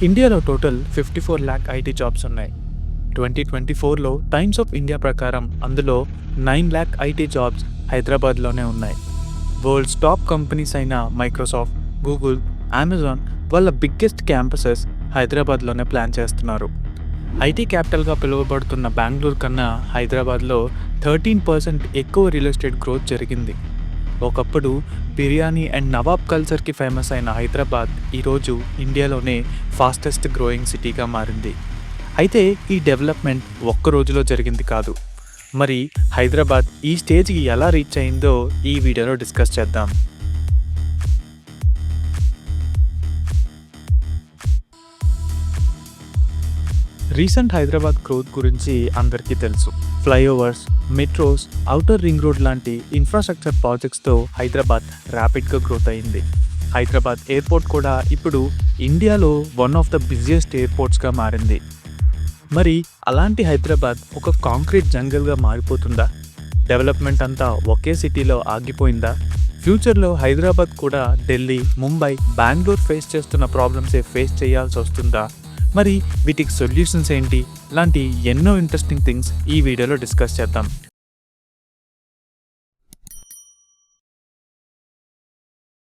ఇండియాలో total 54 lakh IT jobs ఉన్నాయి. 2024లో times of India ప్రకారం అందులో 9 ల్యాక్ ఐటీ జాబ్స్ హైదరాబాద్లోనే ఉన్నాయి. వరల్డ్స్ టాప్ కంపెనీస్ అయిన మైక్రోసాఫ్ట్, గూగుల్, అమెజాన్ వాళ్ళ బిగ్గెస్ట్ క్యాంపసెస్ హైదరాబాద్లోనే ప్లాన్ చేస్తున్నారు. ఐటీ క్యాపిటల్గా పిలువబడుతున్న బెంగళూరు కన్నా హైదరాబాద్లో 13% ఎక్కువ రియల్ ఎస్టేట్ గ్రోత్ జరిగింది. ఒకప్పుడు బిర్యానీ అండ్ నవాబ్ కల్చర్కి ఫేమస్ అయిన హైదరాబాద్ ఈరోజు ఇండియాలోనే ఫాస్టెస్ట్ గ్రోయింగ్ సిటీగా మారింది. అయితే ఈ డెవలప్మెంట్ ఒక్క రోజులో జరిగింది కాదు. మరి హైదరాబాద్ ఈ స్టేజ్కి ఎలా రీచ్ అయిందో ఈ వీడియోలో డిస్కస్ చేద్దాం. రీసెంట్ హైదరాబాద్ గ్రోత్ గురించి అందరికీ తెలుసు. Flyovers, metros, outer ring road లాంటి ఇన్ఫ్రాస్ట్రక్చర్ ప్రాజెక్ట్స్తో హైదరాబాద్ ర్యాపిడ్గా గ్రోత్ అయింది. హైదరాబాద్ ఎయిర్పోర్ట్ కూడా ఇప్పుడు ఇండియాలో వన్ ఆఫ్ ద బిజియెస్ట్ ఎయిర్పోర్ట్స్గా మారింది. మరి అలాంటి హైదరాబాద్ ఒక కాంక్రీట్ జంగల్గా మారిపోతుందా? డెవలప్మెంట్ అంతా ఒకే సిటీలో ఆగిపోయిందా? ఫ్యూచర్లో హైదరాబాద్ కూడా ఢిల్లీ, ముంబై, బెంగళూరు ఫేస్ చేస్తున్న ప్రాబ్లమ్సే ఫేస్ చేయాల్సి వస్తుందా? మరి వీటికి సొల్యూషన్స్ ఏంటి? లాంటి ఎన్నో ఇంట్రెస్టింగ్ థింగ్స్ ఈ వీడియోలో డిస్కస్ చేద్దాం.